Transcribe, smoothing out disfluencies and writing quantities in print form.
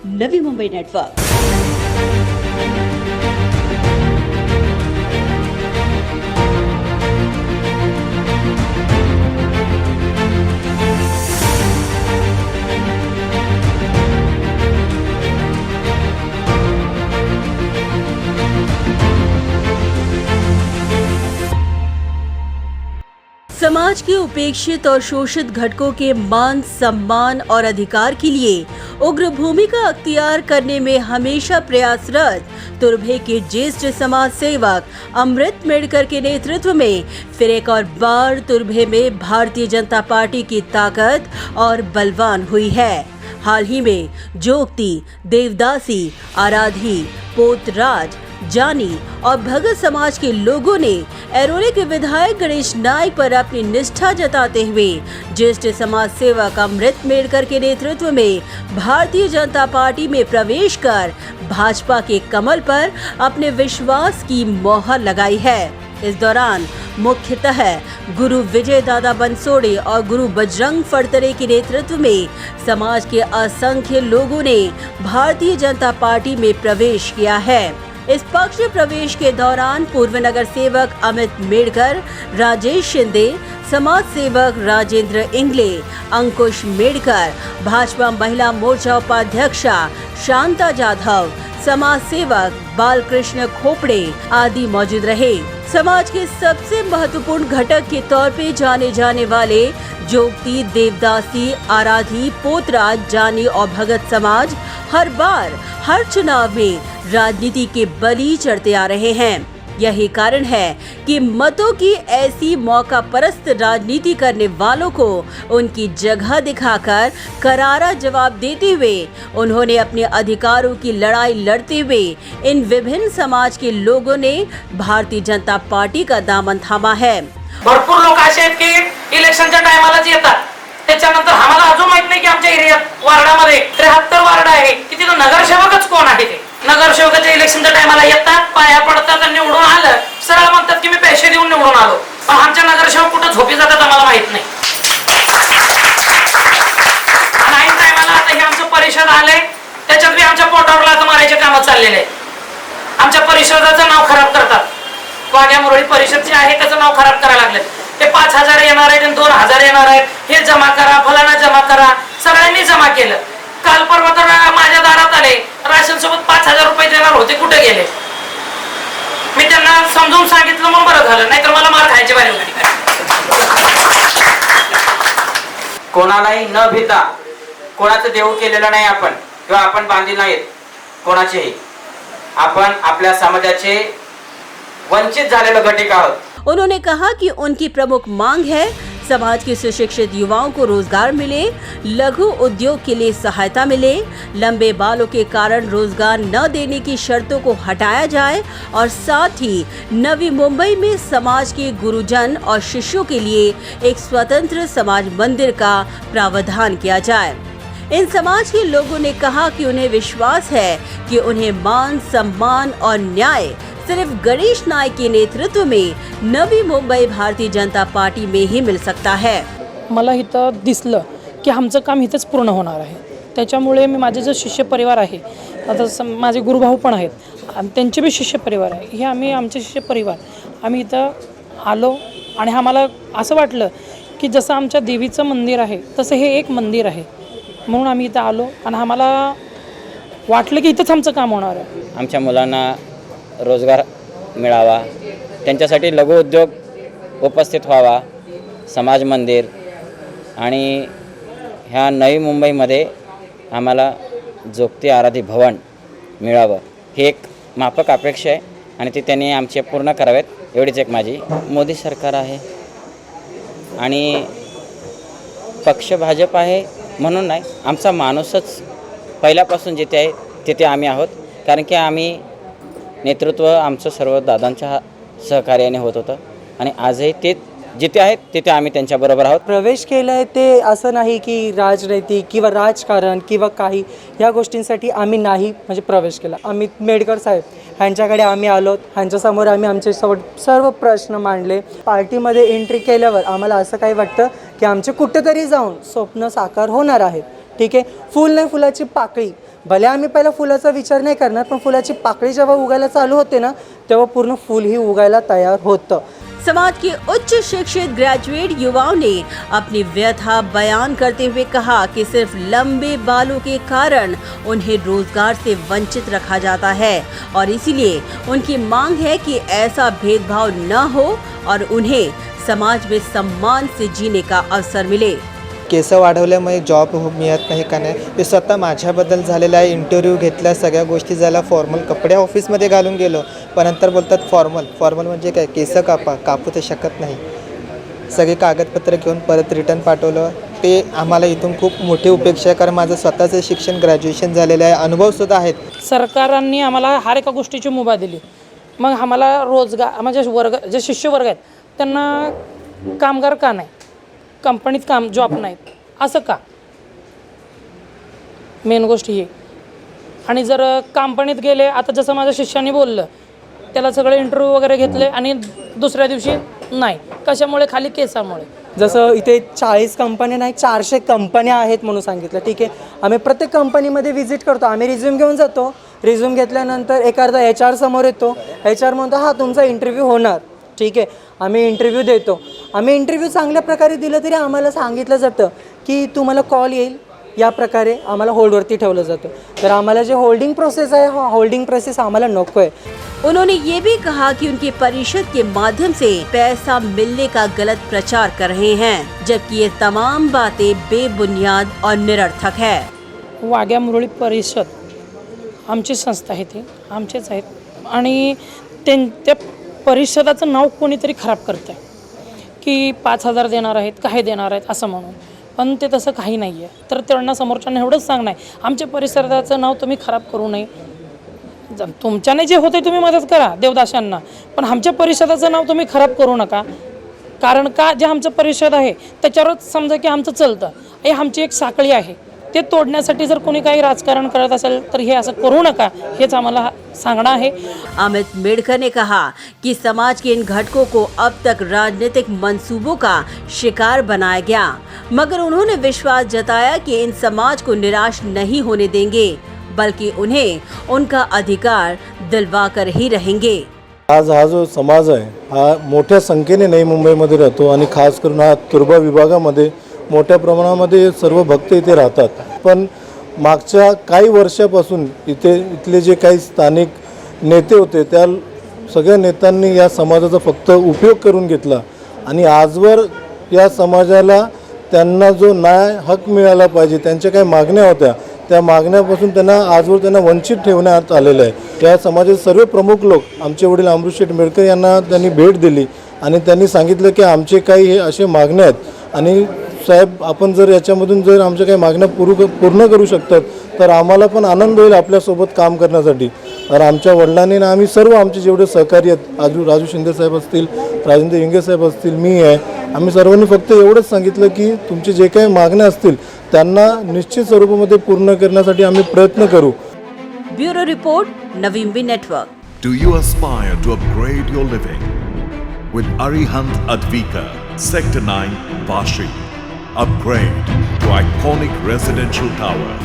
Navi Mumbai network. समाज के उपेक्षित और शोषित घटकों के मान, सम्मान और अधिकार के लिए उग्र भूमिका अख्तियार करने में हमेशा प्रयासरत तुर्भे के ज्येष्ठ समाज सेवक अमृत मेडकर के नेतृत्व में फिर एक और बार तुर्भे में भारतीय जनता पार्टी की ताकत और बलवान हुई है। हाल ही में जोगती, देवदासी, आराधी, पोतराज, जानी और भगत समाज के लोगों ने ऐरोली के विधायक गणेश नाइक पर अपनी निष्ठा जताते हुए ज्येष्ठ समाज सेवक अमृत मेडकर के नेतृत्व में भारतीय जनता पार्टी में प्रवेश कर भाजपा के कमल पर अपने विश्वास की मोहर लगाई है। इस दौरान मुख्यतः गुरु विजय दादा बनसोड़े और गुरु बजरंग फड़तरे के नेतृत्व में समाज के असंख्य लोगों ने भारतीय जनता पार्टी में प्रवेश किया है। इस पक्ष प्रवेश के दौरान पूर्व नगर सेवक अमित मेडकर, राजेश शिंदे, समाज सेवक राजेंद्र इंगले, अंकुश मेडकर, भाजपा महिला मोर्चा उपाध्यक्षा शांता जाधव, समाज सेवक बालकृष्ण खोपड़े आदि मौजूद रहे। समाज के सबसे महत्वपूर्ण घटक के तौर पे जाने जाने वाले जोगती, देवदासी, आराधी, पोतराज, जानी और भगत समाज हर बार हर चुनाव में राजनीति के बलि चढ़ते आ रहे हैं। यही कारण है कि मतों की ऐसी मौका परस्त राजनीति करने वालों को उनकी जगह दिखाकर करारा जवाब देते हुए उन्होंने अपने अधिकारों की लड़ाई लड़ते हुए इन विभिन्न समाज के लोगों ने भारतीय जनता पार्टी का दामन थामा है। भरपूर लोक असे आहेत की इलेक्शनच्या टायमालाच येतात, त्याच्यानंतर आम्हाला अजून माहित नाही की आमच्या एरियात वार्डामध्ये 73 वार्ड आहे की तिथं नगरसेवकच कोण आहे। ते नगरसेवकाच्या इलेक्शनच्या टायमाला येतात, पाया पडतात आणि निवडून आलं सरळ म्हणतात की मी पैसे देऊन निवडून आलो, पण आमच्या नगरसेवक कुठं झोपी जातात आम्हाला माहित नाही। आणि ऐन टायमाला आता हे आमचं परिषद आले त्याच्यात बी आमच्या पोटावर लाथ मारायचे काम चाललेले आहेत। आमच्या परिषदाचं नाव खराब करतात, वाघ्या मुरळी परिषद जे आहे त्याचं नाव खराब करायला लागले। ते 5000 येणार आहेत आणि 2000 येणार आहेत, हे जमा करा, फलाना जमा करा, सगळ्यांनी जमा केलं। काल परवा तर माझ्या दारात आले, राशन सोबत 5000 रुपये देणार होते, कुठे गेले? मी त्यांना समजून सांगितलं म्हणून बरं झालं, नाहीतर मला मार खायची बारी होती। कोणालाही न भीता, कोणाचं देऊ केलेलं नाही आपण किंवा आपण बांधील नाहीत कोणाचेही, आपण आपल्या समाजाचे वंचित झालेले घटक आहोत। उन्होंने कहा कि उनकी प्रमुख मांग है समाज के सुशिक्षित युवाओं को रोजगार मिले, लघु उद्योग के लिए सहायता मिले, लंबे बालों के कारण रोजगार न देने की शर्तों को हटाया जाए और साथ ही नवी मुंबई में समाज के गुरुजन और शिष्यों के लिए एक स्वतंत्र समाज मंदिर का प्रावधान किया जाए। इन समाज के लोगों ने कहा कि उन्हें विश्वास है कि उन्हें मान, सम्मान और न्याय सिर्फ गणेश नाइक के नेतृत्व में नवी मुंबई भारतीय जनता पार्टी में ही मिल सकता है। मला इथं दिसलं की आमचं काम इथंच पूर्ण होणार आहे, त्याच्यामुळे मी माझे जो शिष्य परिवार आहे, आता माझे गुरुभाऊ पण आहेत आणि त्यांचे बी शिष्य परिवार आहे, हे आम्ही आमचे शिष्य परिवार आम्ही इथं आलो आणि आम्हाला असं वाटलं की जसं आमच्या देवीचं मंदिर आहे तसं हे एक मंदिर आहे, म्हणून आम्ही इथं आलो आणि आम्हाला वाटलं की इथंच आमचं काम होणार आहे। आमच्या मुलांना रोजगार मिळावा, त्यांच्यासाठी लघु उद्योग उपस्थित व्हावा, समाज मंदिर आणि ह्या नवी मुंबईमध्ये आम्हाला जोगती आराधी भवन मिळावं, हे एक माफक अपेक्षा आहे आणि ती त्यांनी आमचे पूर्ण करावेत, एवढीच एक माझी। मोदी सरकार आहे आणि पक्ष भाजप आहे म्हणून नाही, आमचा माणूसच पहिल्यापासून जिथे आहे तिथे आम्ही आहोत, कारण की आम्ही नेतृत्व आमचं सर्व दादांच्या सहकार्याने होत होतं आणि आजही ते जिथे आहेत तिथे आम्ही त्यांच्याबरोबर आहोत। प्रवेश केला आहे ते असं नाही की राजनैतिक किंवा राजकारण किंवा काही या गोष्टींसाठी आम्ही नाही म्हणजे प्रवेश केला। अमित मेडकर साहेब ह्यांच्याकडे आम्ही आलोत, ह्यांच्यासमोर आम्ही आमचे सर्व प्रश्न मांडले। पार्टीमध्ये एंट्री केल्यावर आम्हाला असं काही वाटतं की आमचे कुठेतरी जाऊन स्वप्न साकार होणार आहेत। ठीक आहे, फूल नाही फुलाची पाकळी भले आम्ही पहिला फुलाचा विचार नाही करणार, पण फुलाची पाकळी जेव्हा उगायला चालू होते ना, तेव्हा पूर्ण फूलही उगायला तयार होतं. समाज के उच्च शिक्षित ग्रेजुएट युवाओं ने अपनी व्यथा बयान करते हुए कहा कि सिर्फ लंबे बालों के कारण उन्हें रोजगार से वंचित रखा जाता है और इसीलिए उनकी मांग है कि ऐसा भेदभाव न हो और उन्हें समाज में सम्मान से जीने का अवसर मिले. केस वाढवल्यामुळे जॉब मिळत नाही का नाही, हे स्वतः माझ्याबद्दल झालेलं आहे. इंटरव्ह्यू घेतल्या, सगळ्या गोष्टी झाल्या, फॉर्मल कपडे ऑफिसमध्ये घालून गेलो, पण नंतर बोलतात फॉर्मल म्हणजे काय, केस कापू तर शकत नाही. सगळे कागदपत्र घेऊन परत रिटर्न पाठवलं. ते आम्हाला इथून खूप मोठी उपेक्षा आहे, कारण माझं स्वतःचं शिक्षण ग्रॅज्युएशन झालेलं आहे, अनुभवसुद्धा आहेत. सरकारांनी आम्हाला हर एका गोष्टीची मुभा दिली, मग आम्हाला रोजगार म्हणजे जे शिष्यवर्ग आहेत त्यांना कामगार का नाही, कंपनीत जॉब नाहीत असं का, मेन गोष्ट ही. आणि जर कंपनीत गेले, आता जसं माझ्या शिष्याने बोललं, त्याला सगळे इंटरव्ह्यू वगैरे घेतले आणि दुसऱ्या दिवशी नाही, कशामुळे, खाली केसामुळे. जसं इथे 40 कंपन्या नाही 400 कंपन्या आहेत म्हणून सांगितलं. ठीक आहे, आम्ही प्रत्येक कंपनीमध्ये व्हिजिट करतो, आम्ही रिझ्यूम घेऊन जातो. रिझ्यूम घेतल्यानंतर एखादा HR समोर येतो, HR म्हणतो हा तुमचा इंटरव्ह्यू होणार. ठीक आहे, आम्ही इंटरव्ह्यू देतो. आम्ही इंटरव्ह्यू चांगल्या प्रकारे दिलं तरी आम्हाला सांगितलं जातं की तुम्हाला कॉल येईल, या प्रकारे आम्हाला होल्डवरती ठेवलं जातं. तर आम्हाला जे होल्डिंग प्रोसेस आहे, हा होल्डिंग प्रोसेस आम्हाला नको आहे. उन्होंने ये भी कहा कि उनकी परिषद के माध्यम से पैसा मिलने का गलत प्रचार कर रहे हैं, जबकि ये तमाम बातें बेबुनियाद और निरर्थक है. वाघ्या मुरळी परिषद आमची संस्था आहे, ती आमचेच आहेत आणि त्या परिषदाचं नाव कोणीतरी खराब करतं आहे की 5,000 देणार आहेत, काय देणार आहेत असं म्हणून, पण ते तसं काही नाही आहे. तर त्यांना समोरच्यांना एवढंच सांगणं आहे, आमच्या परिसराचं नाव तुम्ही खराब करू नये. तुमच्याने जे होते तुम्ही मदत करा देवदाशांना, पण आमच्या परिषदाचं नाव तुम्ही खराब करू नका. कारण का, जे आमचं परिषद आहे त्याच्यावरच समजा की आमचं चालतं, हे आमची एक साखळी आहे, ते तोडण्यासाठी जर कोणी काही राजकारण करत असेल तर हे असं करू नका, हेच आम्हाला सांगणं आहे. अमित मेडकर ने कहा कि समाज के इन घटकों को अब तक राजनीतिक मंसूबों का शिकार बनाया गया, मगर उन्होंने विश्वास जताया कि इन समाज को निराश नहीं होने देंगे, बल्कि उन्हें उनका अधिकार दिलवाकर ही रहेंगे. आज हा जो समाज आहे हा मोठ्या संख्येने नवी मुंबईमध्ये राहतो आणि खास करून हा तुर्भा विभागामध्ये मोठ्या प्रमाणामध्ये सर्व भक्त इथे राहतात. पण मागच्या काही वर्षापासून इथले जे काही स्थानिक नेते होते त्या सगळ्या नेत्यांनी या समाजाचा फक्त उपयोग करून घेतला आणि आजवर या समाजाला त्यांना जो न्याय हक मिळाला पाहिजे, त्यांच्या काही मागण्या होत्या, त्या मागण्यापासून त्यांना वंचित ठेवण्यात आलेलं आहे. या समाजाचे सर्व प्रमुख लोक आमचे वडील अमृतशेठ मेडकर यांना त्यांनी भेट दिली आणि त्यांनी सांगितलं की आमचे काही हे असे मागण्या आहेत आणि साहेब आपण जर याच्यामधून जर आमच्या काही मागण्या पूर्ण करू शकतात तर आम्हाला पण आनंद होईल आपल्यासोबत काम करण्यासाठी. तर आमच्या वडिलांनी ना आम्ही सर्व आमचे जेवढे सहकारी आहेत, राजू शिंदे साहेब असतील, राजेंद्र इंगे साहेब असतील, मी आहे, आम्ही सर्वांनी फक्त एवढंच सांगितलं की तुमचे जे काही मागण्या असतील त्यांना निश्चित स्वरूपामध्ये पूर्ण करण्यासाठी आम्ही प्रयत्न करू. Bureau report, Navi Mumbai network. Do you aspire to upgrade your living? With Arihant Advika, Sector 9, Vashi. Upgrade to iconic residential tower